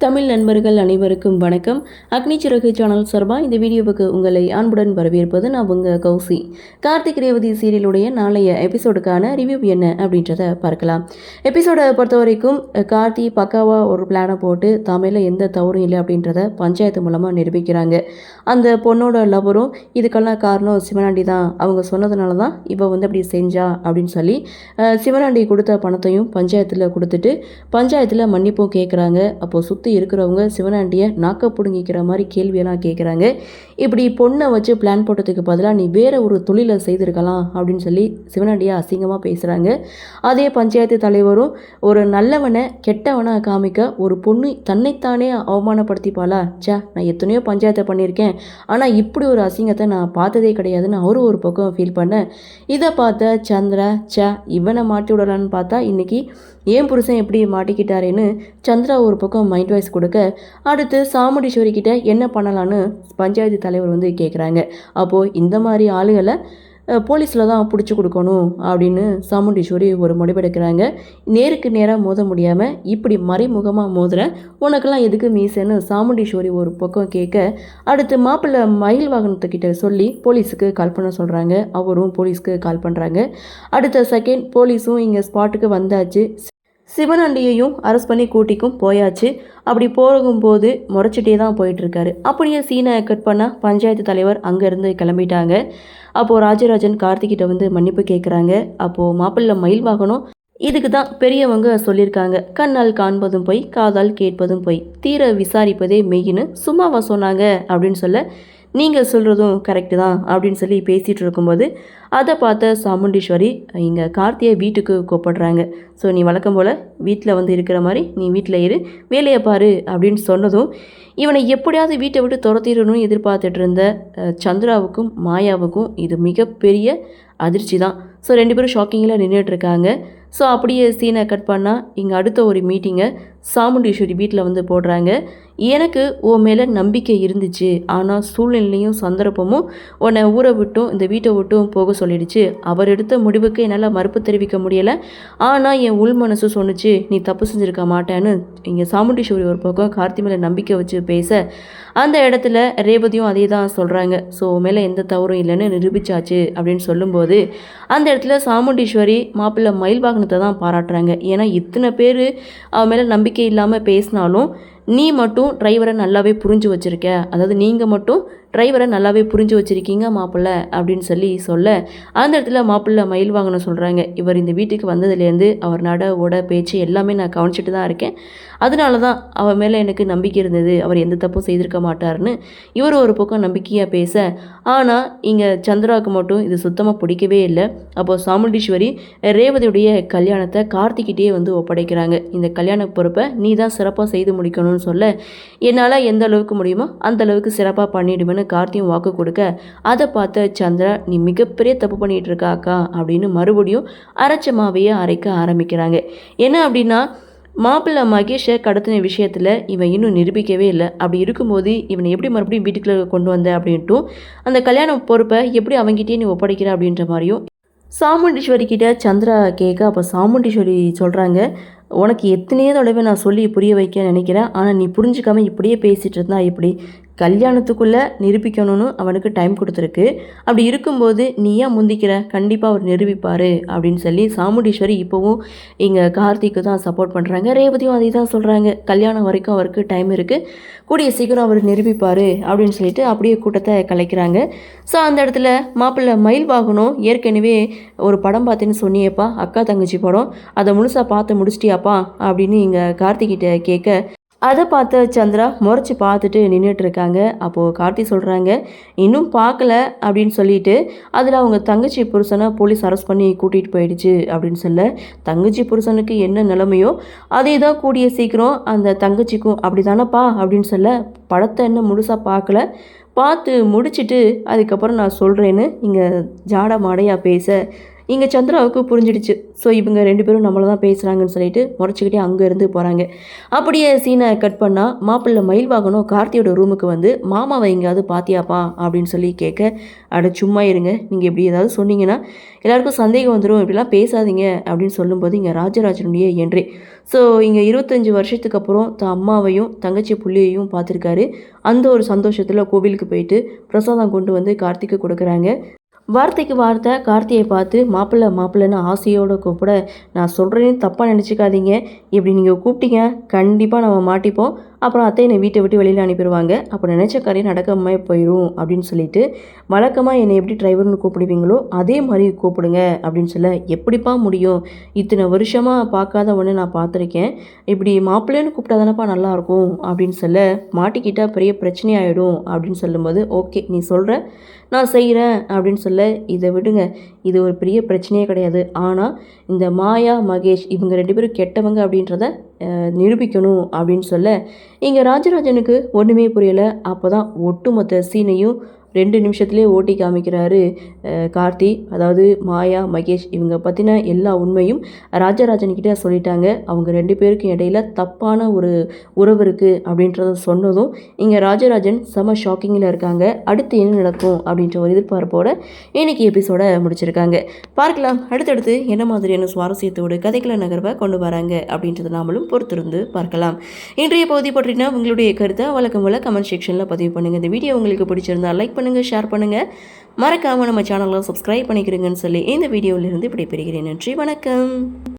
தமிழ் நண்பர்கள் அனைவருக்கும் வணக்கம். அக்னி சிறகு சேனல் சார்பாக இந்த வீடியோவுக்கு உங்களை அன்புடன் வரவேற்பது நான் உங்கள் கௌசி. கார்த்திக் ரேவதி சீரியலுடைய நாளைய எபிசோடுக்கான ரிவ்யூ என்ன அப்படின்றத பார்க்கலாம். எபிசோடை பொறுத்த வரைக்கும் கார்த்தி பக்காவாக ஒரு பிளானை போட்டு தமிழில் எந்த தவறும் இல்லை அப்படின்றத பஞ்சாயத்து மூலமாக நிரூபிக்கிறாங்க. அந்த பொண்ணோட லவரும் இதுக்கெல்லாம் காரணம் சிவனாண்டி தான், அவங்க சொன்னதுனால தான் இவ அப்படி செஞ்சா அப்படின்னு சொல்லி சிவனாண்டி கொடுத்த பணத்தையும் பஞ்சாயத்தில் கொடுத்துட்டு பஞ்சாயத்தில் மன்னிப்பும் கேட்குறாங்க. அப்போது சுற்றி இருக்கிறவங்க சிவனாண்டியை நாக்க பிடுங்கிக்கிற மாதிரி கேள்வியெல்லாம் கேட்குறாங்க. இப்படி பொண்ணை வச்சு பிளான் போட்டதுக்கு பதிலாக நீ வேறு ஒரு தொழிலை செய்திருக்கலாம் அப்படின்னு சொல்லி சிவனாண்டியை அசிங்கமாக பேசுகிறாங்க. அதே பஞ்சாயத்து தலைவரும் ஒரு நல்லவனை கெட்டவனாக காமிக்க ஒரு பொண்ணு தன்னைத்தானே அவமானப்படுத்திப்பாளா, நான் எத்தனையோ பஞ்சாயத்தை பண்ணியிருக்கேன், ஆனால் இப்படி ஒரு அசிங்கத்தை நான் பார்த்ததே கிடையாதுன்னு அவரும் ஒரு பக்கம் ஃபீல் பண்ண, இதை பார்த்த சந்திரா இவனை மாட்டி விடலான்னு பார்த்தா இன்றைக்கி ஏன் புருஷன் எப்படி மாட்டிக்கிட்டாரேன்னு சந்திரா ஒரு பக்கம் மைண்ட் வாய்ஸ் கொடுக்க, அடுத்து சாமுண்டீஸ்வரி கிட்ட என்ன பண்ணலான்னு பஞ்சாயத்து தலைவர் கேட்குறாங்க. அப்போது இந்த மாதிரி ஆளுகளை போலீஸில் தான் பிடிச்சி கொடுக்கணும் அப்படின்னு சாமுண்டீஸ்வரி ஒரு முடிவெடுக்கிறாங்க. நேருக்கு நேராக மோத முடியாமல் இப்படி மறைமுகமாக மோதுற உனக்கெல்லாம் எதுக்கு மீசன்னு சாமுண்டீஸ்வரி ஒரு பக்கம் கேட்க, அடுத்து மாப்பிள்ளை மயில் வாகனத்துக்கிட்ட சொல்லி போலீஸுக்கு கால் பண்ண சொல்கிறாங்க. அவரும் போலீஸ்க்கு கால் பண்ணுறாங்க. அடுத்த செகண்ட் போலீஸும் இங்கே ஸ்பாட்டுக்கு வந்தாச்சு. சிவனாண்டியையும் அரெஸ்ட் பண்ணி கூட்டிக்கும் போயாச்சு. அப்படி போகும்போது முறைச்சிட்டே தான் போயிட்டுருக்காரு. அப்படியே சீனை கட் பண்ணால் பஞ்சாயத்து தலைவர் அங்கேருந்து கிளம்பிட்டாங்க. அப்போது ராஜராஜன் கார்த்திகிட்ட மன்னிப்பு கேட்குறாங்க. அப்போது மாப்பிள்ளை மயில் வாகனம் இதுக்கு தான் பெரியவங்க சொல்லியிருக்காங்க, கண்ணால் காண்பதும் போய் காதால் கேட்பதும் போய் தீர விசாரிப்பதே மெய்யின்னு சும்மாவா சொன்னாங்க அப்படின்னு சொல்ல, நீங்கள் சொல்கிறதும் கரெக்டு தான் அப்படின்னு சொல்லி பேசிகிட்டு இருக்கும்போது அதை பார்த்த சாமுண்டீஸ்வரி இங்கே கார்த்தியை வீட்டுக்கு கூப்பிடுறாங்க. ஸோ நீ வழக்கம் போல் வீட்டில் இருக்கிற மாதிரி நீ வீட்டில் இரு, வேலையை பாரு அப்படின்னு சொன்னதும் இவனை எப்படியாவது வீட்டை விட்டு துரத்திடணும்னு எதிர்பார்த்துட்டு இருந்த சந்திராவுக்கும் மாயாவுக்கும் இது மிகப்பெரிய அதிர்ச்சி தான். ஸோ 2 பேரும் ஷாக்கிங்கில் நின்றுட்டுருக்காங்க. ஸோ அப்படியே சீனை கட் பண்ணால் இங்கே அடுத்த ஒரு மீட்டிங்கை சாமுண்டீஸ்வரி வீட்டில் போடுறாங்க. எனக்கு உன் மேலே நம்பிக்கை இருந்துச்சு, ஆனால் சூழ்நிலையும் சந்தர்ப்பமும் உன்னை ஊரை விட்டும் இந்த வீட்டை விட்டும் போக சொல்லிடுச்சு. அவர் எடுத்த முடிவுக்கு என்னால் மறுப்பு தெரிவிக்க முடியலை, ஆனால் என் உள் மனசு சொன்னிச்சு நீ தப்பு செஞ்சுருக்க மாட்டேன்னு இங்கே சாமுண்டீஸ்வரி ஒரு பக்கம் கார்த்தி மேலே நம்பிக்கை வச்சு பேச, அந்த இடத்துல ரேவதியும் அதே தான் சொல்கிறாங்க. ஸோ மேலே எந்த தவறும் இல்லைன்னு நிரூபிச்சாச்சு அப்படின்னு சொல்லும்போது அந்த இடத்துல சாமுண்டீஸ்வரி மாப்பிள்ளை மயில் வாகனத்தை தான் பாராட்டுறாங்க. ஏன்னா இத்தனை பேர் அவன் மேலே நம்பிக்கை இல்லாமல் பேசினாலும் நீ மட்டும் டிரைவரை நல்லாவே புரிஞ்சு வச்சுருக்க, அதாவது நீங்கள் மட்டும் டிரைவரை நல்லாவே புரிஞ்சு வச்சுருக்கீங்க மாப்பிள்ளை அப்படின்னு சொல்லி சொல்ல, அந்த இடத்துல மாப்பிள்ளை மயில் வாங்கணும் சொல்கிறாங்க. இவர் இந்த வீட்டுக்கு வந்ததுலேருந்து அவர் நட உட பேச்சு எல்லாமே நான் கவனிச்சிட்டு தான் இருக்கேன், அதனால தான் அவர் மேலே எனக்கு நம்பிக்கை இருந்தது, அவர் எந்த தப்பும் செய்திருக்க மாட்டார்னு இவர் ஒரு பக்கம் நம்பிக்கையாக பேச, ஆனால் இங்கே சந்திராவுக்கு மட்டும் இது சுத்தமாக பிடிக்கவே இல்லை. அப்போது சாமுண்டீஸ்வரி ரேவதியுடைய கல்யாணத்தை கார்த்திக்கிட்டே ஒப்படைக்கிறாங்க. இந்த கல்யாண பொறுப்பை நீ தான் சிறப்பாக செய்து முடிக்கணும்னு சொல்ல, என்னால் எந்த அளவுக்கு முடியுமோ அந்த அளவுக்கு சிறப்பாக பண்ணிவிடுவேன்னு கார்த்தியும் வாக்கு கொடுக்க, அதை பார்த்த சந்திரா நீ மிகப்பெரிய தப்பு பண்ணிகிட்டு இருக்கா அக்கா அப்படின்னு மறுபடியும் அரைச்சமாவையே அரைக்க ஆரம்பிக்கிறாங்க. என்ன அப்படின்னா மாப்பிள்ளை மகேஷை கடத்தின விஷயத்தில் இவன் இன்னும் நிரூபிக்கவே இல்லை. அப்படி இருக்கும்போது இவனை எப்படி மறுபடியும் வீட்டுக்குள்ளே கொண்டு வந்த அப்படின்ட்டும் அந்த கல்யாண பொறுப்பை எப்படி அவங்ககிட்டே நீ ஒப்படைக்கிற அப்படின்ற மாதிரியும் சாமுண்டீஸ்வரி கிட்ட சந்திரா கேட்க, அப்போ சாமுண்டீஸ்வரி சொல்கிறாங்க, உனக்கு எத்தனையோ தடவை நான் சொல்லி புரிய வைக்க நினைக்கிறேன், ஆனால் நீ புரிஞ்சுக்காம இப்படியே பேசிகிட்டு இருந்தா இப்படி கல்யாணத்துக்குள்ளே நிரூபிக்கணும்னு அவனுக்கு டைம் கொடுத்துருக்கு. அப்படி இருக்கும்போது நீ ஏன் முந்திக்கிற, கண்டிப்பாக அவர் நிரூபிப்பார் அப்படின்னு சொல்லி சாமுண்டீஸ்வரி இப்போவும் இங்கே கார்த்திக்கு தான் சப்போர்ட் பண்ணுறாங்க. ரேவதியும் அதே தான் சொல்கிறாங்க, கல்யாணம் வரைக்கும் அவருக்கு டைம் இருக்குது, கூடிய சீக்கிரம் அவர் நிரூபிப்பார் அப்படின்னு சொல்லிட்டு அப்படியே கூட்டத்தை கலைக்கிறாங்க. ஸோ அந்த இடத்துல மாப்பிள்ளை மயில் வாகனம் ஏற்கனவே ஒரு படம் பார்த்தேன்னு சொன்னியேப்பா, அக்கா தங்கச்சி படம், அதை முழுசாக பார்த்து முடிச்சிட்டியாப்பா அப்படின்னு இங்கே கார்த்திகிட்ட கேட்க, அதை பார்த்த சந்திரா முறைச்சி பார்த்துட்டு நின்றுட்டுருக்காங்க. அப்போது கார்த்தி சொல்கிறாங்க, இன்னும் பார்க்கல அப்படின்னு சொல்லிட்டு அதில் அவங்க தங்கச்சி புருஷனை போலீஸ் அரெஸ்ட் பண்ணி கூட்டிகிட்டு போயிடுச்சு அப்படின்னு சொல்ல, தங்கச்சி புருஷனுக்கு என்ன நிலைமையோ அதே தான் கூடிய சீக்கிரம் அந்த தங்கச்சிக்கும் அப்படி தானப்பா அப்படின்னு சொல்ல, படத்தை என்ன முழுசாக பார்க்கல, பார்த்து முடிச்சுட்டு அதுக்கப்புறம் நான் சொல்கிறேன்னு இங்கே ஜாட மாடையாக பேச, இங்கே சந்திராவுக்கு புரிஞ்சிடுச்சு. ஸோ இவங்க 2 பேரும் நம்மளை தான் பேசுகிறாங்கன்னு சொல்லிட்டு முறைச்சிக்கிட்டே அங்கேருந்து போகிறாங்க. அப்படியே சீனை கட் பண்ணால் மாப்பிள்ளை மயில் வாகனம் கார்த்தியோட ரூமுக்கு வந்து மாமாவை எங்கேயாவது பாத்தியாப்பா அப்படின்னு சொல்லி கேட்க, அட சும்மா இருங்க, நீங்கள் இப்படி ஏதாவது சொன்னீங்கன்னா எல்லாருக்கும் சந்தேகம் வந்துடும், இப்படிலாம் பேசாதீங்க அப்படின்னு சொல்லும்போது இங்கே ராஜராஜனுடைய என்றே. ஸோ இங்கே 25 வருஷத்துக்கு அப்புறம் தான் அம்மாவையும் தங்கச்சி புள்ளியையும் பார்த்துருக்காரு. அந்த ஒரு சந்தோஷத்தில் கோவிலுக்கு போயிட்டு பிரசாதம் கொண்டு வந்து கார்த்திக்கு கொடுக்குறாங்க. வார்த்தைக்கு வார்த்தை கார்த்தியை பார்த்து மாப்பிள்ளை மாப்பிள்ளைன்னு ஆசையோடு கூப்பிட, நான் சொல்கிறேன்னு தப்பாக நினச்சிக்காதீங்க, இப்படி நீங்கள் கூப்பிட்டீங்க கண்டிப்பாக நம்ம மாட்டிப்போம், அப்புறம் அத்தை என்னை வீட்டை விட்டு வெளியில் அனுப்பிடுவாங்க, அப்போ நினச்ச காரியம் நடக்காமல் போயிடும் அப்படின்னு சொல்லிட்டு, வழக்கமாக என்னை எப்படி டிரைவர்னு கூப்பிடுவீங்களோ அதே மாதிரி கூப்பிடுங்க அப்படின்னு சொல்ல, எப்படிப்பா முடியும், இத்தனை வருஷமாக பார்க்காத ஒன்று நான் பார்த்துருக்கேன், இப்படி மாப்பிள்ளைன்னு கூப்பிட்டா தானப்பா நல்லாயிருக்கும் அப்படின்னு சொல்ல, மாட்டிக்கிட்டால் பெரிய பிரச்சனையாயிடும் அப்படின்னு சொல்லும்போது, ஓகே நீ சொல்கிற நான் செய்கிறேன் அப்படின்னு சொல்ல, இதை விடுங்க, இது ஒரு பெரிய பிரச்சனையே கிடையாது, ஆனால் இந்த மாயா மகேஷ் இவங்க 2 பேரும் கெட்டவங்க அப்படின்றத நிரூபிக்கணும் அப்படின்னு சொல்ல, இங்கே ராஜராஜனுக்கு ஒன்றுமே புரியலை. அப்போ தான் ஒட்டுமொத்த சீனையும் 2 நிமிஷத்துலேயே ஓட்டி காமிக்கிறாரு கார்த்தி. அதாவது மாயா மகேஷ் இவங்க பற்றின எல்லா உண்மையும் ராஜராஜன்கிட்ட சொல்லிட்டாங்க. அவங்க 2 பேருக்கும் இடையில தப்பான ஒரு உறவு இருக்குது அப்படின்றத சொன்னதும் இங்கே ராஜராஜன் செம ஷாக்கிங்கில் இருக்காங்க. அடுத்து என்ன நடக்கும் அப்படின்ற ஒரு எதிர்பார்ப்போட இன்னைக்கு எபிசோட முடிச்சிருக்காங்க. பார்க்கலாம் அடுத்தடுத்து என்ன மாதிரியான சுவாரஸ்யத்தோடு கதைகளை நகர்வை கொண்டு வராங்க அப்படின்றத நாமளும் பொறுத்திருந்து பார்க்கலாம். இன்றைய பகுதி பற்றினா உங்களுடைய கருத்தை வழக்கம் போல கமெண்ட் செக்ஷனில் பதிவு பண்ணுங்கள். இந்த வீடியோ உங்களுக்கு பிடிச்சிருந்தா லைக் பண்ணுங்கள், ஷேர் பண்ணுங்கள், மறக்காமல் நம்ம சேனலை சப்ஸ்கிரைப் பண்ணிக்கிறீங்கன்னு சொல்லி இந்த வீடியோவிலிருந்து விடைபெறுகிறேன். நன்றி, வணக்கம்.